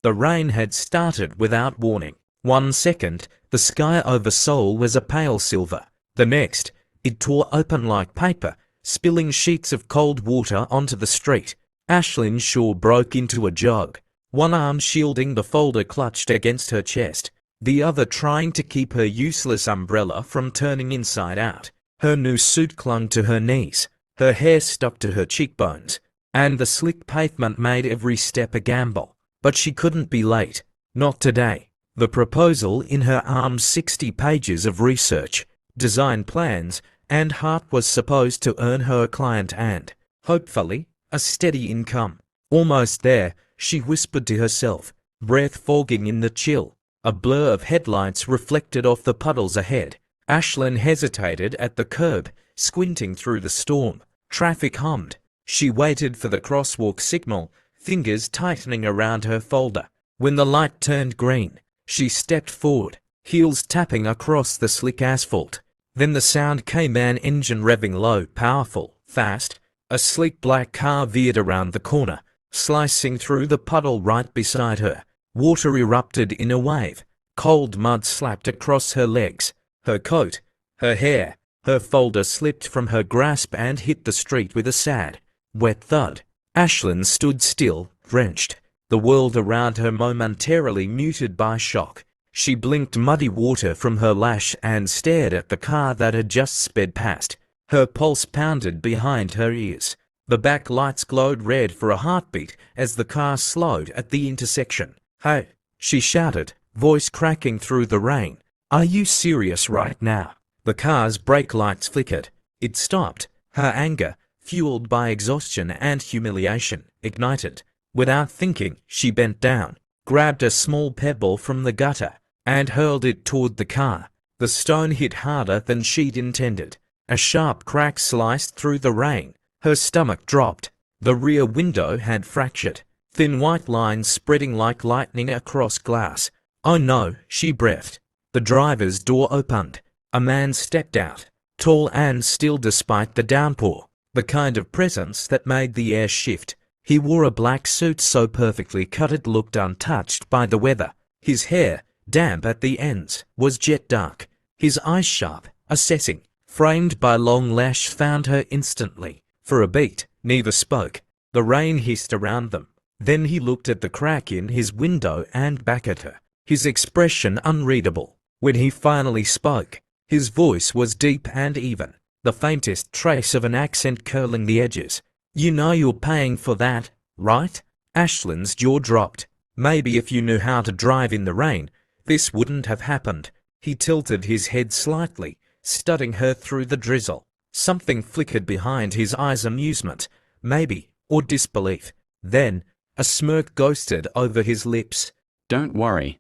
The rain had started without warning. 1 second, the sky over Seoul was a pale silver. The next, it tore open like paper, spilling sheets of cold water onto the street. Ashlyn Shor broke into a jog, one arm shielding the folder clutched against her chest, the other trying to keep her useless umbrella from turning inside out. Her new suit clung to her knees, her hair stuck to her cheekbones, and the slick pavement made every step a gamble. But she couldn't be late. Not today. The proposal in her arms, 60 pages of research, design plans, and heart was supposed to earn her a client and, hopefully, a steady income. Almost there, she whispered to herself, breath fogging in the chill. A blur of headlights reflected off the puddles ahead. Ashlyn hesitated at the curb, squinting through the storm. Traffic hummed. She waited for the crosswalk signal, fingers tightening around her folder. When the light turned green, she stepped forward, heels tapping across the slick asphalt. Then the sound came, an engine revving low, powerful, fast. A sleek black car veered around the corner, slicing through the puddle right beside her. Water erupted in a wave. Cold mud slapped across her legs, her coat, her hair. Her folder slipped from her grasp and hit the street with a sad, wet thud. Ashlyn stood still, drenched, the world around her momentarily muted by shock. She blinked muddy water from her lash and stared at the car that had just sped past. Her pulse pounded behind her ears. The back lights glowed red for a heartbeat as the car slowed at the intersection. "Hey," she shouted, voice cracking through the rain. "Are you serious right now?" The car's brake lights flickered. It stopped. Her anger, fueled by exhaustion and humiliation, ignited. Without thinking, she bent down, grabbed a small pebble from the gutter, and hurled it toward the car. The stone hit harder than she'd intended. A sharp crack sliced through the rain. Her stomach dropped. The rear window had fractured, thin white lines spreading like lightning across glass. "Oh no," she breathed. The driver's door opened. A man stepped out, tall and still despite the downpour, the kind of presence that made the air shift. He wore a black suit so perfectly cut it looked untouched by the weather. His hair, damp at the ends, was jet dark. His eyes sharp, assessing, framed by long lash, found her instantly. For a beat, neither spoke. The rain hissed around them. Then he looked at the crack in his window and back at her, his expression unreadable. When he finally spoke, his voice was deep and even, the faintest trace of an accent curling the edges. "You know you're paying for that, right?" Ashlyn's jaw dropped. Maybe if you knew how to drive in the rain, this wouldn't have happened. He tilted his head slightly, studying her through the drizzle. Something flickered behind his eyes, amusement, maybe, or disbelief. Then, a smirk ghosted over his lips. "Don't worry.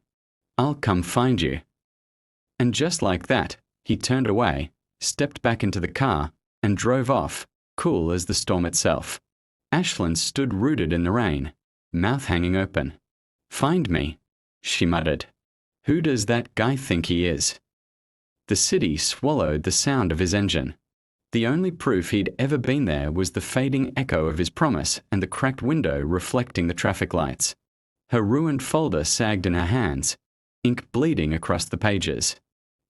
I'll come find you." And just like that, he turned away, stepped back into the car, and drove off, cool as the storm itself. Ashlyn stood rooted in the rain, mouth hanging open. "Find me," she muttered. "Who does that guy think he is?" The city swallowed the sound of his engine. The only proof he'd ever been there was the fading echo of his promise and the cracked window reflecting the traffic lights. Her ruined folder sagged in her hands, ink bleeding across the pages.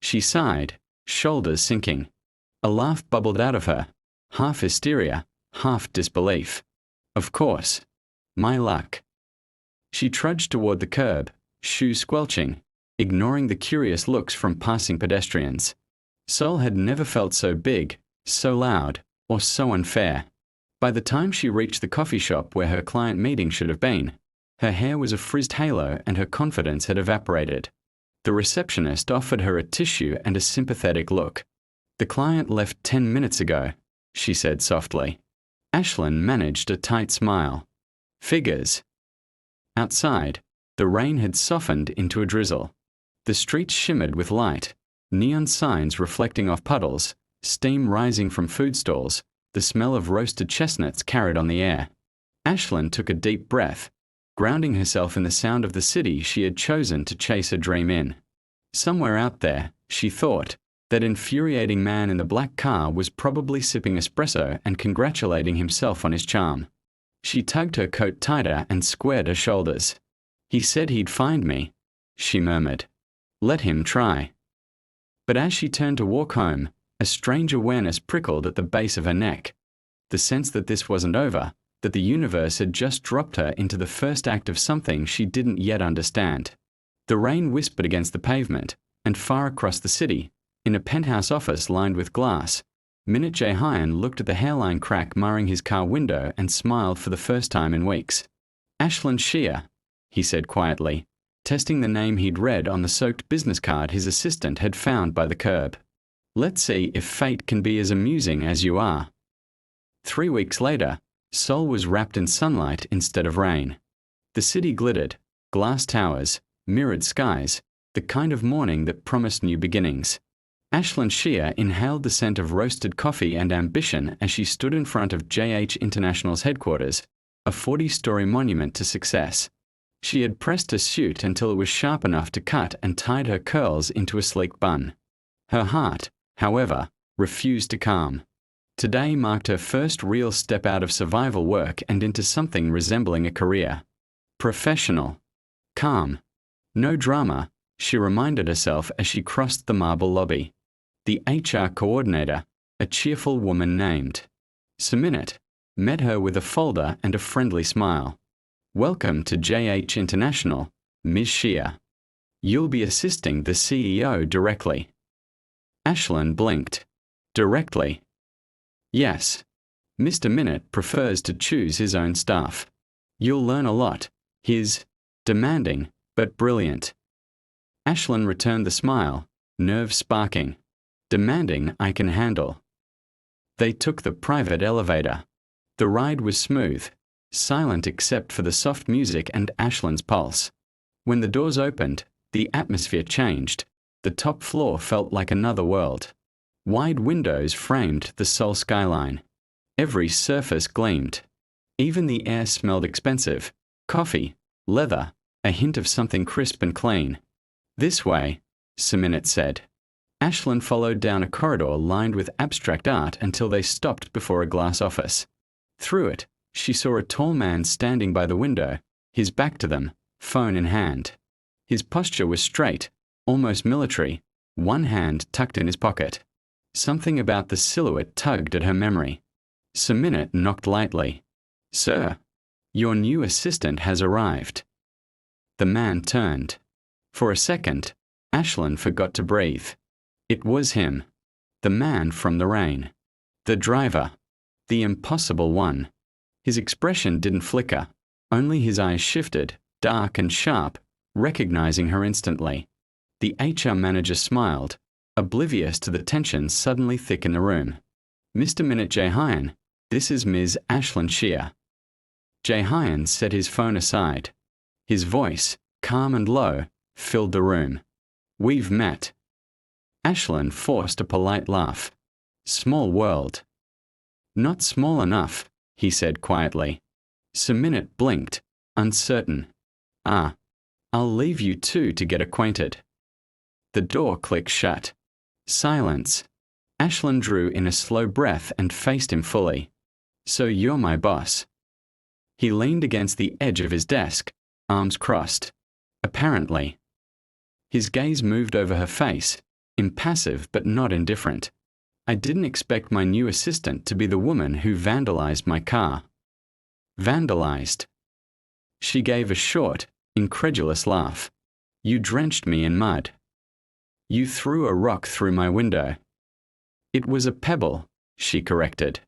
She sighed, shoulders sinking. A laugh bubbled out of her, half hysteria, half disbelief. Of course. My luck. She trudged toward the curb, shoes squelching, ignoring the curious looks from passing pedestrians. Seoul had never felt so big, so loud, or so unfair. By the time she reached the coffee shop where her client meeting should have been, her hair was a frizzed halo and her confidence had evaporated. The receptionist offered her a tissue and a sympathetic look. "The client left 10 minutes ago," she said softly. Ashlyn managed a tight smile. "Figures." Outside, the rain had softened into a drizzle. The streets shimmered with light, neon signs reflecting off puddles, steam rising from food stalls, the smell of roasted chestnuts carried on the air. Ashlyn took a deep breath, grounding herself in the sound of the city she had chosen to chase a dream in. Somewhere out there, she thought, that infuriating man in the black car was probably sipping espresso and congratulating himself on his charm. She tugged her coat tighter and squared her shoulders. He said he'd find me, she murmured. Let him try. But as she turned to walk home, a strange awareness prickled at the base of her neck. The sense that this wasn't over, that the universe had just dropped her into the first act of something she didn't yet understand. The rain whispered against the pavement, and far across the city, in a penthouse office lined with glass, Minute Jae-Hyun looked at the hairline crack marring his car window and smiled for the first time in weeks. Ashlyn Shor, he said quietly, testing the name he'd read on the soaked business card his assistant had found by the curb. Let's see if fate can be as amusing as you are. 3 weeks later, Seoul was wrapped in sunlight instead of rain. The city glittered, glass towers, mirrored skies, the kind of morning that promised new beginnings. Ashlyn Shor inhaled the scent of roasted coffee and ambition as she stood in front of JH International's headquarters, a 40-story monument to success. She had pressed her suit until it was sharp enough to cut and tied her curls into a sleek bun. Her heart, however, refused to calm. Today marked her first real step out of survival work and into something resembling a career. Professional. Calm. No drama, she reminded herself as she crossed the marble lobby. The HR coordinator, a cheerful woman named Minute, met her with a folder and a friendly smile. Welcome to JH International, Ms. Shor. You'll be assisting the CEO directly. Ashlyn blinked. Directly? Yes. Mr. Minute prefers to choose his own staff. You'll learn a lot. He's demanding, but brilliant. Ashlyn returned the smile, nerves sparking. Demanding I can handle. They took the private elevator. The ride was smooth, silent except for the soft music and Ashlyn's pulse. When the doors opened, the atmosphere changed. The top floor felt like another world. Wide windows framed the Seoul skyline. Every surface gleamed. Even the air smelled expensive. Coffee, leather, a hint of something crisp and clean. This way, Minute said. Ashlyn followed down a corridor lined with abstract art until they stopped before a glass office. Through it, she saw a tall man standing by the window, his back to them, phone in hand. His posture was straight, almost military, one hand tucked in his pocket. Something about the silhouette tugged at her memory. Minute knocked lightly. Sir, your new assistant has arrived. The man turned. For a second, Ashlyn forgot to breathe. It was him. The man from the rain. The driver. The impossible one. His expression didn't flicker. Only his eyes shifted, dark and sharp, recognizing her instantly. The HR manager smiled, oblivious to the tension suddenly thick in the room. Mr. Minute Jae-Hyun, this is Ms. Ashlyn Shor. Jae-Hyun set his phone aside. His voice, calm and low, filled the room. We've met. Ashlyn forced a polite laugh. Small world. Not small enough, he said quietly. Minute blinked, uncertain. I'll leave you two to get acquainted. The door clicked shut. Silence. Ashlyn drew in a slow breath and faced him fully. So you're my boss. He leaned against the edge of his desk, arms crossed. Apparently. His gaze moved over her face, impassive but not indifferent. I didn't expect my new assistant to be the woman who vandalized my car. Vandalized. She gave a short, incredulous laugh. You drenched me in mud. You threw a rock through my window. It was a pebble, she corrected.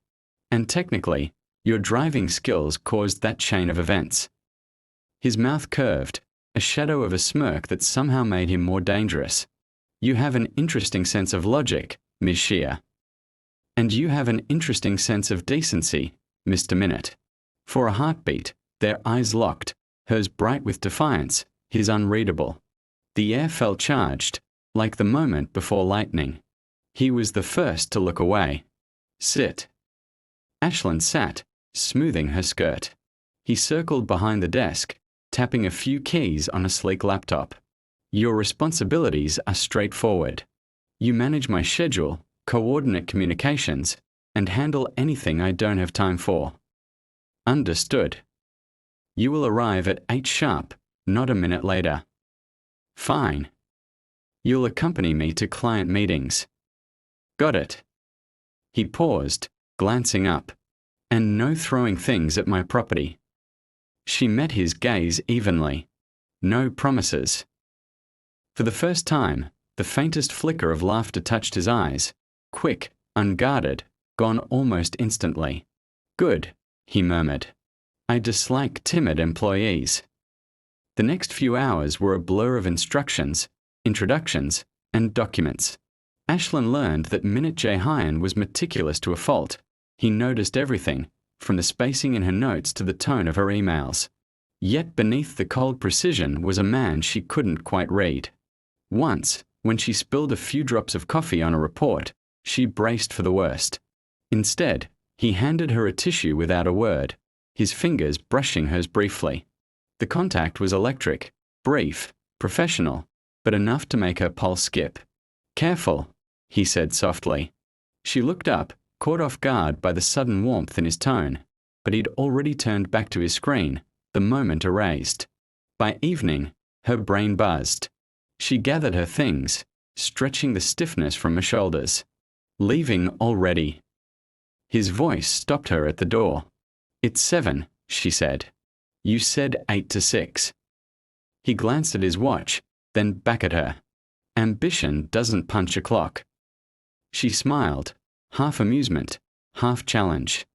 And technically, your driving skills caused that chain of events. His mouth curved, a shadow of a smirk that somehow made him more dangerous. You have an interesting sense of logic, Ms. Shor. And you have an interesting sense of decency, Mr. Minute. For a heartbeat, their eyes locked, hers bright with defiance, his unreadable. The air felt charged, like the moment before lightning. He was the first to look away. Sit. Ashlyn sat, smoothing her skirt. He circled behind the desk, tapping a few keys on a sleek laptop. Your responsibilities are straightforward. You manage my schedule, coordinate communications, and handle anything I don't have time for. Understood. You will arrive at 8 sharp, not a minute later. Fine. You'll accompany me to client meetings. Got it. He paused, glancing up. And no throwing things at my property. She met his gaze evenly. No promises. For the first time, the faintest flicker of laughter touched his eyes. Quick, unguarded, gone almost instantly. Good, he murmured. I dislike timid employees. The next few hours were a blur of instructions, introductions, and documents. Ashlyn learned that Minute Jae-Hyun was meticulous to a fault. He noticed everything, from the spacing in her notes to the tone of her emails. Yet beneath the cold precision was a man she couldn't quite read. Once, when she spilled a few drops of coffee on a report, she braced for the worst. Instead, he handed her a tissue without a word, his fingers brushing hers briefly. The contact was electric, brief, professional, but enough to make her pulse skip. Careful, he said softly. She looked up, caught off guard by the sudden warmth in his tone, but he'd already turned back to his screen, the moment erased. By evening, her brain buzzed. She gathered her things, stretching the stiffness from her shoulders. Leaving already. His voice stopped her at the door. It's 7, she said. You said 8 to 6. He glanced at his watch, then back at her. Ambition doesn't punch a clock. She smiled, half amusement, half challenge.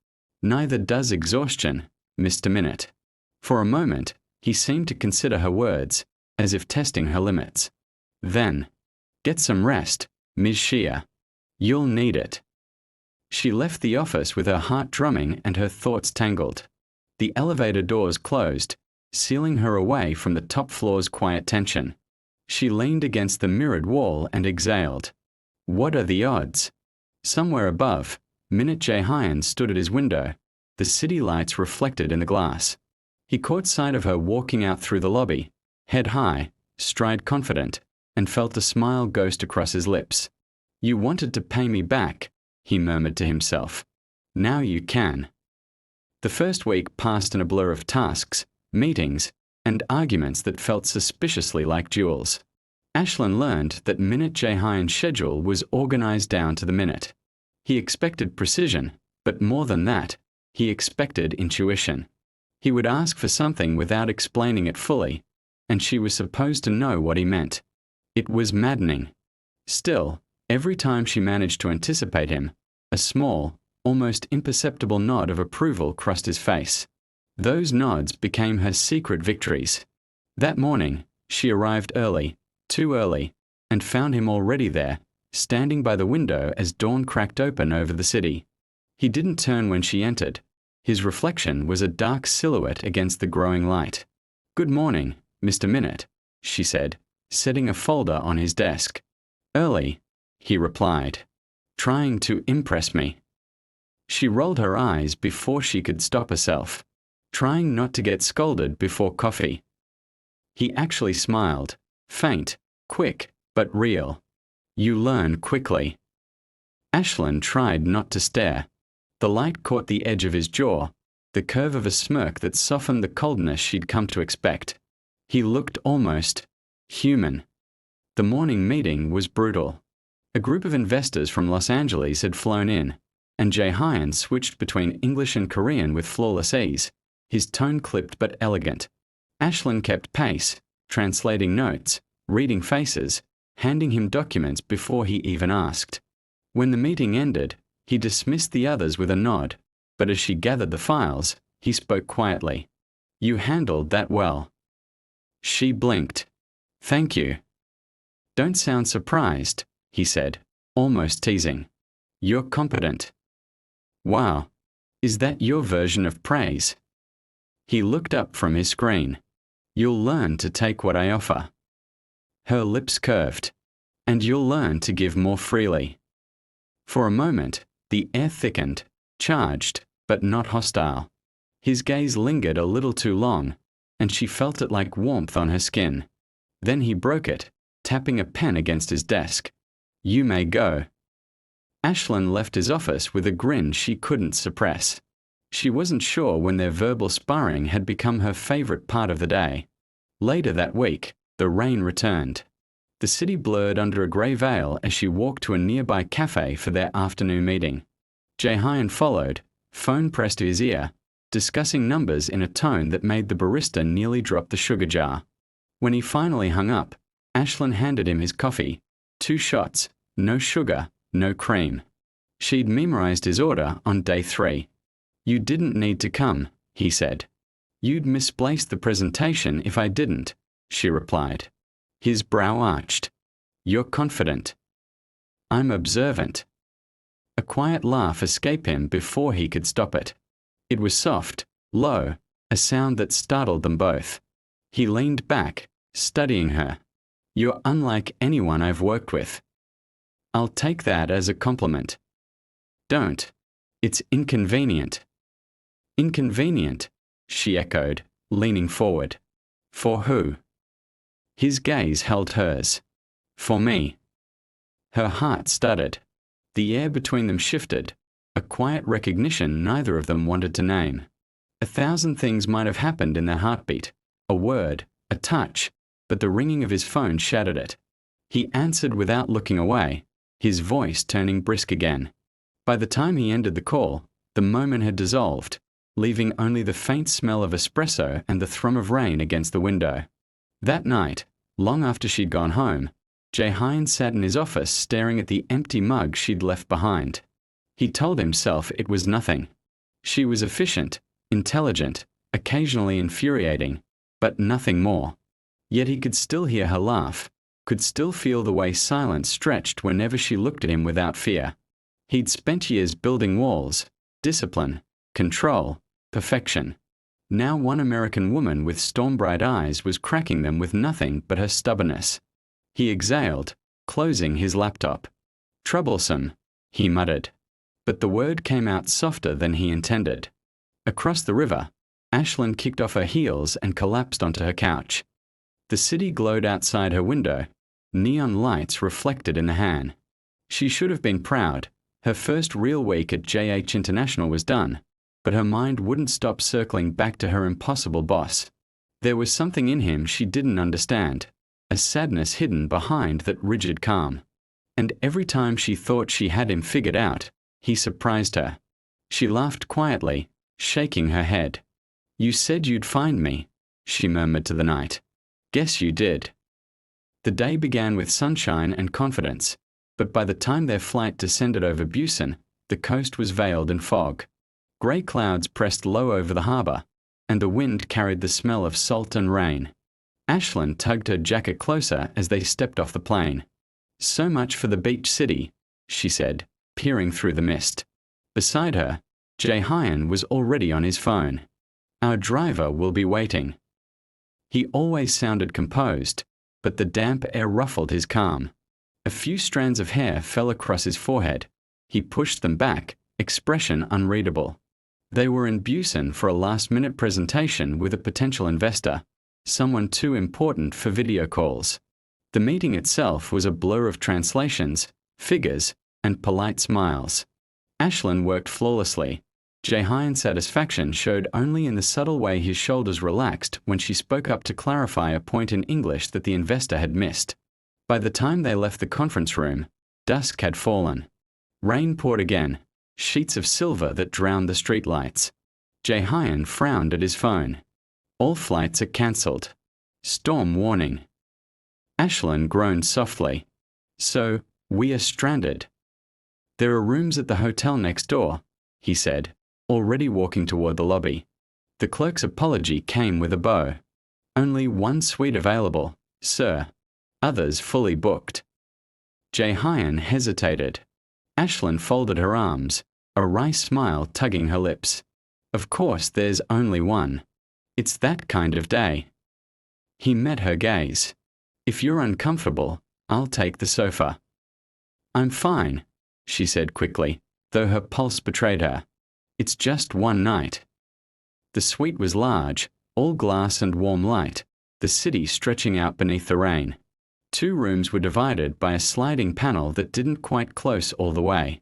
Neither does exhaustion, Mr. Minute. For a moment, he seemed to consider her words, as if testing her limits. Then, get some rest, Ms. Shia. You'll need it. She left the office with her heart drumming and her thoughts tangled. The elevator doors closed, sealing her away from the top floor's quiet tension. She leaned against the mirrored wall and exhaled. What are the odds? Somewhere above, Minute Jae-Hyun stood at his window, the city lights reflected in the glass. He caught sight of her walking out through the lobby, head high, stride confident, and felt a smile ghost across his lips. You wanted to pay me back, he murmured to himself. Now you can. The first week passed in a blur of tasks, meetings, and arguments that felt suspiciously like duels. Ashlyn learned that Minute Jae-Hyun's schedule was organized down to the minute. He expected precision, but more than that, he expected intuition. He would ask for something without explaining it fully, and she was supposed to know what he meant. It was maddening. Still, every time she managed to anticipate him, a small, almost imperceptible nod of approval crossed his face. Those nods became her secret victories. That morning, she arrived early, too early, and found him already there, standing by the window as dawn cracked open over the city. He didn't turn when she entered. His reflection was a dark silhouette against the growing light. Good morning, Mr. Minute, she said, setting a folder on his desk. Early, he replied, trying to impress me. She rolled her eyes before she could stop herself, trying not to get scolded before coffee. He actually smiled, faint, quick, but real. You learn quickly. Ashlyn tried not to stare. The light caught the edge of his jaw, the curve of a smirk that softened the coldness she'd come to expect. He looked almost human. The morning meeting was brutal. A group of investors from Los Angeles had flown in, and Jae-Hyun switched between English and Korean with flawless ease, his tone clipped but elegant. Ashlyn kept pace, translating notes, reading faces, handing him documents before he even asked. When the meeting ended, he dismissed the others with a nod, but as she gathered the files, he spoke quietly. You handled that well. She blinked. Thank you. Don't sound surprised, he said, almost teasing. You're competent. Wow. Is that your version of praise? He looked up from his screen. You'll learn to take what I offer. Her lips curved. And you'll learn to give more freely. For a moment, the air thickened, charged, but not hostile. His gaze lingered a little too long, and she felt it like warmth on her skin. Then he broke it, tapping a pen against his desk. You may go. Ashlyn left his office with a grin she couldn't suppress. She wasn't sure when their verbal sparring had become her favorite part of the day. Later that week, the rain returned. The city blurred under a grey veil as she walked to a nearby cafe for their afternoon meeting. Jae-Hyun followed, phone pressed to his ear, discussing numbers in a tone that made the barista nearly drop the sugar jar. When he finally hung up, Ashlyn handed him his coffee. 2 shots, no sugar, no cream. She'd memorized his order on day 3. "You didn't need to come," he said. "You'd misplace the presentation if I didn't," she replied. His brow arched. "You're confident." "I'm observant." A quiet laugh escaped him before he could stop it. It was soft, low, a sound that startled them both. He leaned back, studying her. "You're unlike anyone I've worked with." "I'll take that as a compliment." "Don't. It's inconvenient." "Inconvenient," she echoed, leaning forward. "For who?" His gaze held hers. "For me." Her heart stuttered. The air between them shifted, a quiet recognition neither of them wanted to name. 1,000 things might have happened in their heartbeat, a word, a touch, but the ringing of his phone shattered it. He answered without looking away, his voice turning brisk again. By the time he ended the call, the moment had dissolved, leaving only the faint smell of espresso and the thrum of rain against the window. That night, long after she'd gone home, Jae-Hyun sat in his office staring at the empty mug she'd left behind. He told himself it was nothing. She was efficient, intelligent, occasionally infuriating, but nothing more. Yet he could still hear her laugh, could still feel the way silence stretched whenever she looked at him without fear. He'd spent years building walls, discipline, control, perfection. Now one American woman with storm-bright eyes was cracking them with nothing but her stubbornness. He exhaled, closing his laptop. "Troublesome," he muttered. But the word came out softer than he intended. Across the river, Ashlyn kicked off her heels and collapsed onto her couch. The city glowed outside her window, neon lights reflected in the Han. She should have been proud. Her first real week at JH International was done, but her mind wouldn't stop circling back to her impossible boss. There was something in him she didn't understand, a sadness hidden behind that rigid calm. And every time she thought she had him figured out, he surprised her. She laughed quietly, shaking her head. "You said you'd find me," she murmured to the night. "Guess you did." The day began with sunshine and confidence, but by the time their flight descended over Busan, the coast was veiled in fog. Grey clouds pressed low over the harbour, and the wind carried the smell of salt and rain. Ashlyn tugged her jacket closer as they stepped off the plane. "So much for the beach city," she said, peering through the mist. Beside her, Jae-Hyun was already on his phone. "Our driver will be waiting." He always sounded composed, but the damp air ruffled his calm. A few strands of hair fell across his forehead. He pushed them back, expression unreadable. They were in Busan for a last-minute presentation with a potential investor, someone too important for video calls. The meeting itself was a blur of translations, figures, and polite smiles. Ashlyn worked flawlessly. Jae-Hyun's satisfaction showed only in the subtle way his shoulders relaxed when she spoke up to clarify a point in English that the investor had missed. By the time they left the conference room, dusk had fallen. Rain poured again, sheets of silver that drowned the streetlights. Jae-Hyun frowned at his phone. "All flights are cancelled. Storm warning." Ashlyn groaned softly. "So, we are stranded." "There are rooms at the hotel next door," he said, already walking toward the lobby. The clerk's apology came with a bow. "Only one suite available, sir. Others fully booked." Jae-Hyun hesitated. Ashlyn folded her arms, a wry smile tugging her lips. "Of course there's only one. It's that kind of day." He met her gaze. "If you're uncomfortable, I'll take the sofa." "I'm fine," she said quickly, though her pulse betrayed her. "It's just one night." The suite was large, all glass and warm light, the city stretching out beneath the rain. 2 rooms were divided by a sliding panel that didn't quite close all the way.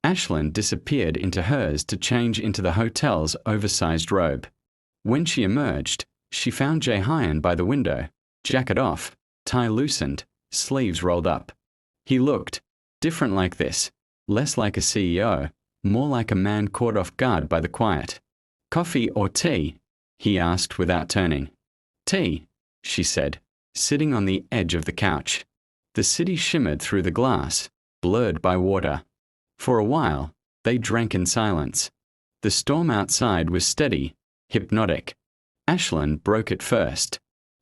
Ashlyn disappeared into hers to change into the hotel's oversized robe. When she emerged, She found Jae-Hyun by the window, jacket off, tie loosened, sleeves rolled up. He looked different like this, less like a CEO, more like a man caught off guard by the quiet. "Coffee or tea?" he asked without turning. "Tea," she said, sitting on the edge of the couch. The city shimmered through the glass, blurred by water. For a while, they drank in silence. The storm outside was steady, hypnotic. Ashlyn broke it first.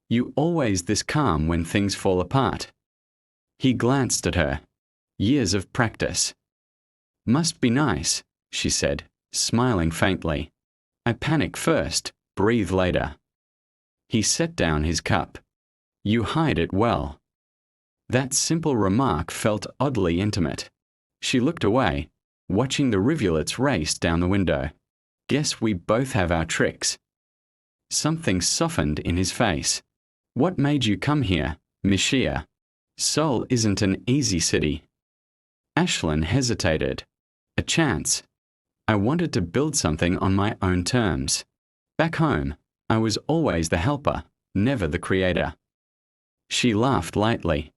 "You always this calm when things fall apart." He glanced at her. Years of practice. "Must be nice," she said, smiling faintly. "I panic first, breathe later." He set down his cup. "You hide it well." That simple remark felt oddly intimate. She looked away, watching the rivulets race down the window. "Guess we both have our tricks." Something softened in his face. "What made you come here, Mishia? Seoul isn't an easy city." Ashlyn hesitated. "A chance. I wanted to build something on my own terms. Back home, I was always the helper, never the creator." She laughed lightly.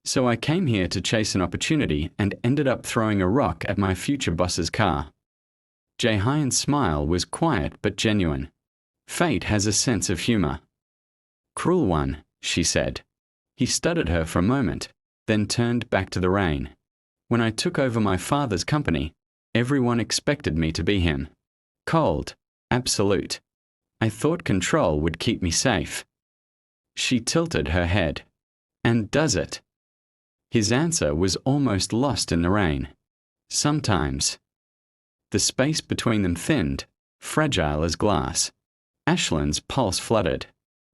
"So I came here to chase an opportunity and ended up throwing a rock at my future boss's car." Jae-Hyun's smile was quiet but genuine. "Fate has a sense of humor." "Cruel one," she said. He studied her for a moment, then turned back to the rain. "When I took over my father's company, everyone expected me to be him. Cold, absolute. I thought control would keep me safe." She tilted her head. "And does it?" His answer was almost lost in the rain. "Sometimes." The space between them thinned, fragile as glass. Ashlyn's pulse fluttered.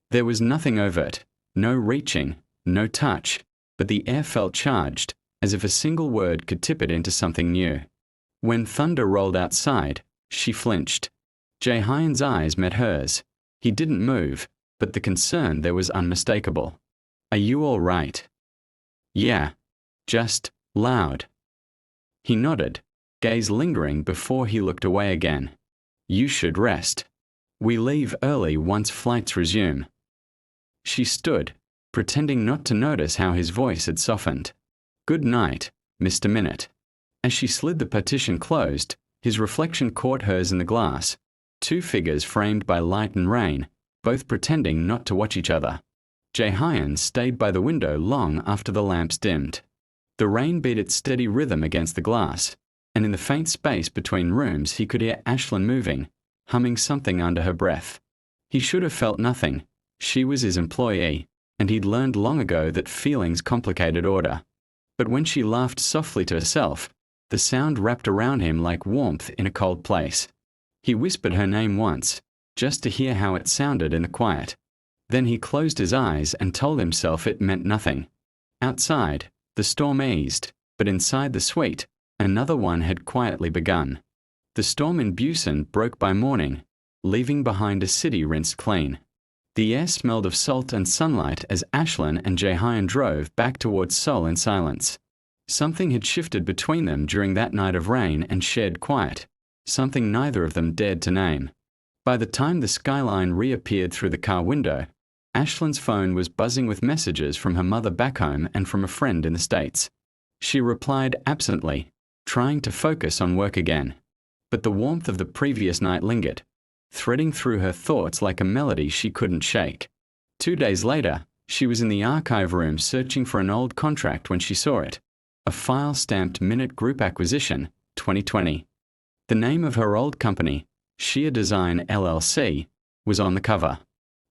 There was nothing overt, no reaching, no touch, but the air felt charged, as if a single word could tip it into something new. When thunder rolled outside, she flinched. Jae-Hyun's eyes met hers. He didn't move, but the concern there was unmistakable. "Are you all right?" "Yeah. Just loud." He nodded, gaze lingering before he looked away again. "You should rest. We leave early once flights resume." She stood, pretending not to notice how his voice had softened. "Good night, Mr. Minute." As she slid the partition closed, his reflection caught hers in the glass. Two figures framed by light and rain, both pretending not to watch each other. Jae-Hyun stayed by the window long after the lamps dimmed. The rain beat its steady rhythm against the glass, and in the faint space between rooms he could hear Ashlyn moving, humming something under her breath. He should have felt nothing. She was his employee, and he'd learned long ago that feelings complicated order. But when she laughed softly to herself, the sound wrapped around him like warmth in a cold place. He whispered her name once, just to hear how it sounded in the quiet. Then he closed his eyes and told himself it meant nothing. Outside, the storm eased, but inside the suite, another one had quietly begun. The storm in Busan broke by morning, leaving behind a city rinsed clean. The air smelled of salt and sunlight as Ashlyn and Jae-Hyun drove back towards Seoul in silence. Something had shifted between them during that night of rain and shared quiet, something neither of them dared to name. By the time the skyline reappeared through the car window, Ashlyn's phone was buzzing with messages from her mother back home and from a friend in the States. She replied absently, trying to focus on work again. But the warmth of the previous night lingered, threading through her thoughts like a melody she couldn't shake. 2 days later, she was in the archive room searching for an old contract when she saw it. A file stamped Minute Group Acquisition, 2020. The name of her old company, Sheer Design LLC, was on the cover.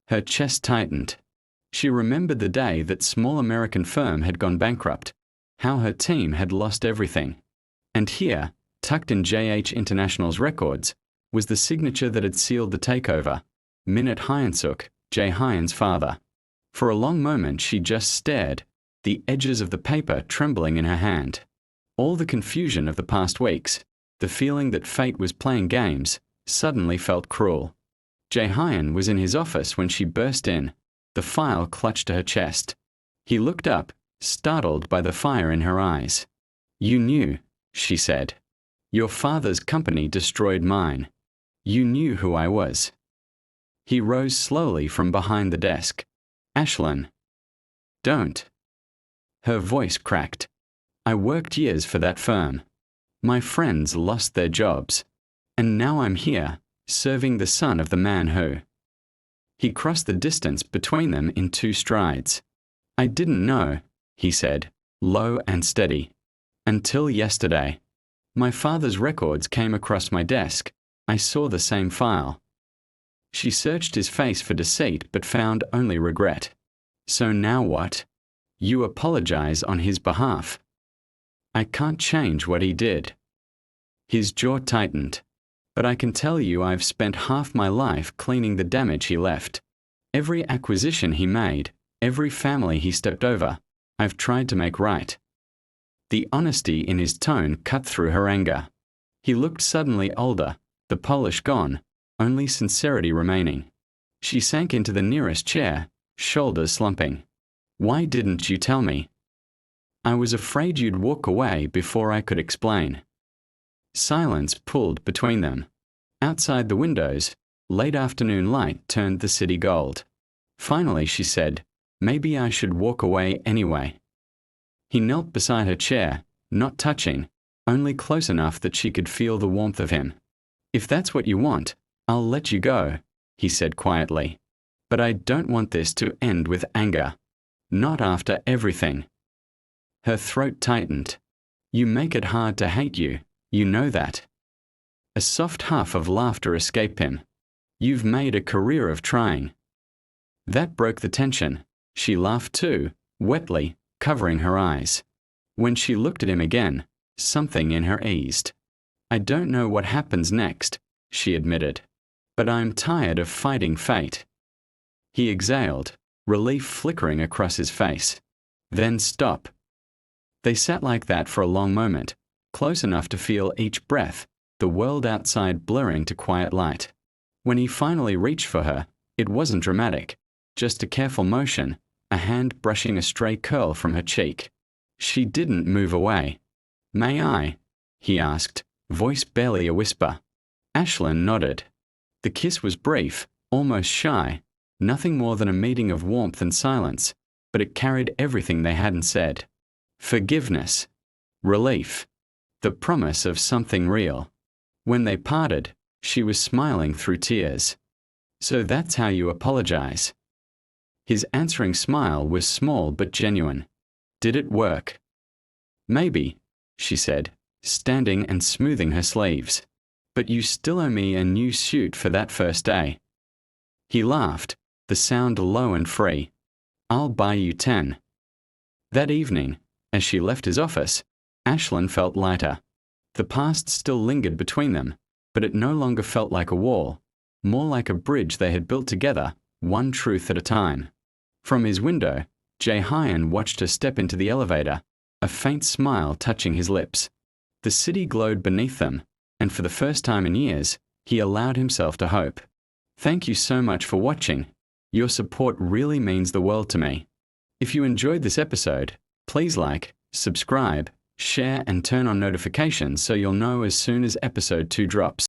Her chest tightened. She remembered the day that small American firm had gone bankrupt, how her team had lost everything. And here, tucked in JH International's records, was the signature that had sealed the takeover, Minute Hyunsuk, Jae-Hyun's father. For a long moment she just stared, the edges of the paper trembling in her hand. All the confusion of the past weeks, the feeling that fate was playing games, suddenly felt cruel. Jae-Hyun was in his office when she burst in, the file clutched to her chest. He looked up, startled by the fire in her eyes. "You knew," she said. "Your father's company destroyed mine. You knew who I was." He rose slowly from behind the desk. Ashlyn. Don't. Her voice cracked. I worked years for that firm. My friends lost their jobs. And now I'm here, serving the son of the man who. He crossed the distance between them in 2 strides. I didn't know, he said, low and steady. Until yesterday. My father's records came across my desk. I saw the same file. She searched his face for deceit but found only regret. So now what? You apologize on his behalf. I can't change what he did. His jaw tightened. But I can tell you I've spent half my life cleaning the damage he left. Every acquisition he made, every family he stepped over, I've tried to make right. The honesty in his tone cut through her anger. He looked suddenly older, the polish gone, only sincerity remaining. She sank into the nearest chair, shoulders slumping. Why didn't you tell me? I was afraid you'd walk away before I could explain. Silence pulled between them. Outside the windows, late afternoon light turned the city gold. Finally she said, maybe I should walk away anyway. He knelt beside her chair, not touching, only close enough that she could feel the warmth of him. If that's what you want, I'll let you go, he said quietly. But I don't want this to end with anger. Not after everything. Her throat tightened. You make it hard to hate you. You know that. A soft huff of laughter escaped him. You've made a career of trying. That broke the tension. She laughed too, wetly, covering her eyes. When she looked at him again, something in her eased. I don't know what happens next, she admitted. But I'm tired of fighting fate. He exhaled, relief flickering across his face. Then stop. They sat like that for a long moment, close enough to feel each breath, the world outside blurring to quiet light. When he finally reached for her, it wasn't dramatic, just a careful motion, a hand brushing a stray curl from her cheek. She didn't move away. May I? He asked, voice barely a whisper. Ashlyn nodded. The kiss was brief, almost shy, nothing more than a meeting of warmth and silence, but it carried everything they hadn't said. Forgiveness. Relief. The promise of something real. When they parted, she was smiling through tears. So that's how you apologize. His answering smile was small but genuine. Did it work? Maybe, she said, standing and smoothing her sleeves. But you still owe me a new suit for that first day. He laughed, the sound low and free. I'll buy you 10. That evening, as she left his office, Ashlyn felt lighter. The past still lingered between them, but it no longer felt like a wall, more like a bridge they had built together, one truth at a time. From his window, Jae-Hyun watched her step into the elevator, a faint smile touching his lips. The city glowed beneath them, and for the first time in years, he allowed himself to hope. Thank you so much for watching. Your support really means the world to me. If you enjoyed this episode, please like, subscribe, share and turn on notifications so you'll know as soon as episode 2 drops.